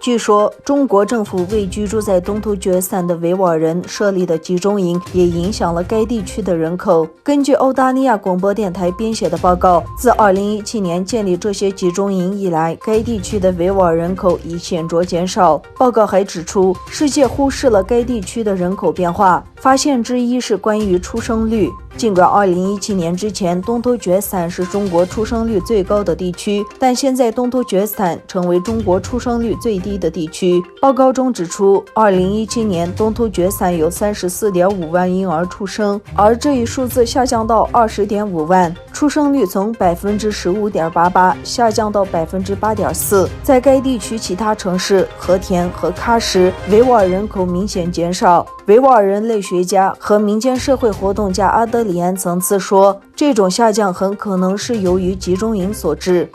据说，中国政府为居住在东突厥散的维吾尔人设立的集中营，也影响了该地区的人口。根据澳大利亚广播电台编写的报告，自2017年建立这些集中营以来，该地区的维吾尔人口已显著减少。报告还指出，世界忽视了该地区的人口变化。发现之一是关于出生率。尽管2017年之前，东突厥散是中国出生率最高的地区，但现在东突厥散成为中国出生率最低的地区。报告中指出，2017年东突厥散有34.5万婴儿出生，而这一数字下降到20.5万，出生率从15.88%下降到8.4%。在该地区其他城市和田和喀什，维吾尔人口明显减少。维吾尔人类学家和民间社会活动家阿德里安曾次说，这种下降很可能是由于集中营所致。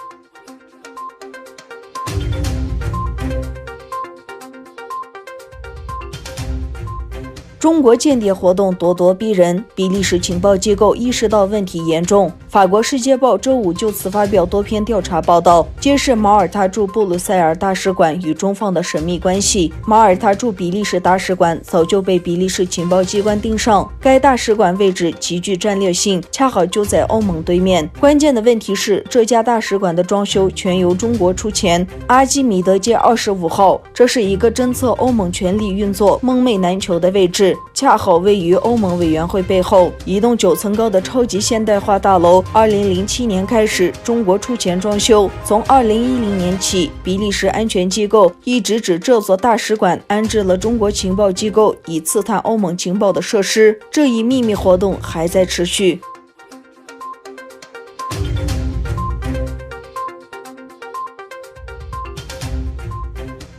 中国间谍活动咄咄逼人，比利时情报机构意识到问题严重。法国《世界报》周五就此发表多篇调查报道，揭示马耳他驻布鲁塞尔大使馆与中方的神秘关系。马耳他驻比利时大使馆早就被比利时情报机关盯上，该大使馆位置极具战略性，恰好就在欧盟对面。关键的问题是，这家大使馆的装修全由中国出钱。阿基米德街25号，这是一个侦测欧盟权力运作梦寐难求的位置，恰好位于欧盟委员会背后，一栋9层高的超级现代化大楼。2007年开始，中国出钱装修。从2010年起，比利时安全机构一直指这座大使馆安置了中国情报机构以刺探欧盟情报的设施。这一秘密活动还在持续。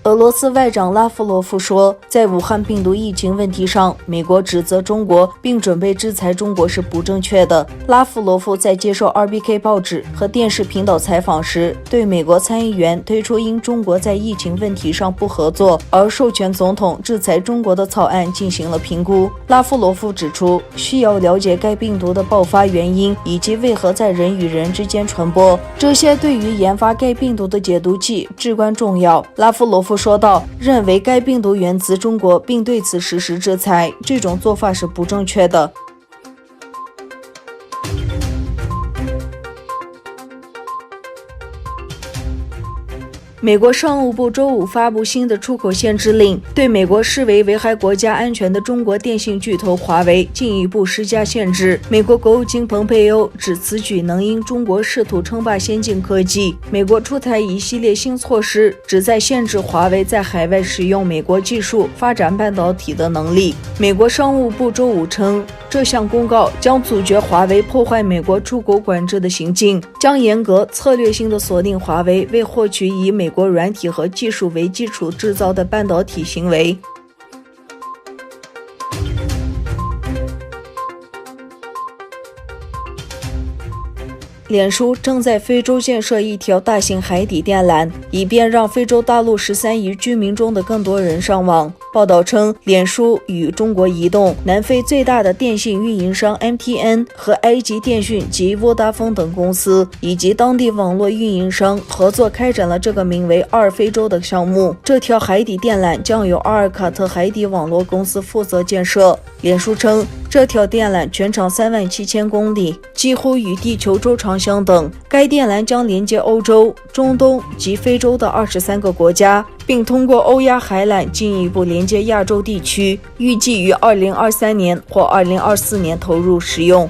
俄罗斯外长拉夫罗夫说，在武汉病毒疫情问题上，美国指责中国并准备制裁中国是不正确的。拉夫罗夫在接受 RBK 报纸和电视频道采访时，对美国参议员推出因中国在疫情问题上不合作而授权总统制裁中国的草案进行了评估。拉夫罗夫指出，需要了解该病毒的爆发原因以及为何在人与人之间传播，这些对于研发该病毒的解毒剂至关重要。拉夫罗夫说道，认为该病毒源自中国并对此实施制裁，这种做法是不正确的。美国商务部周五发布新的出口限制令，对美国视为危害国家安全的中国电信巨头华为进一步施加限制。美国国务卿蓬佩欧指此举能因中国试图称霸先进科技。美国出台一系列新措施，旨在限制华为在海外使用美国技术发展半导体的能力。美国商务部周五称，这项公告将阻绝华为破坏美国出口管制的行径，将严格策略性地锁定华为为获取以美国软体和技术为基础制造的半导体行为。脸书正在非洲建设一条大型海底电缆，以便让非洲大陆13亿居民中的更多人上网。报道称，脸书与中国移动、南非最大的电信运营商 MTN 和埃及电讯及沃达丰等公司，以及当地网络运营商合作开展了这个名为阿尔非洲的项目。这条海底电缆将由阿尔卡特海底网络公司负责建设。脸书称，这条电缆全长37000公里，几乎与地球周长相等。该电缆将连接欧洲、中东及非洲的23个国家，并通过欧亚海缆进一步连接亚洲地区，预计于2023年或2024年投入使用。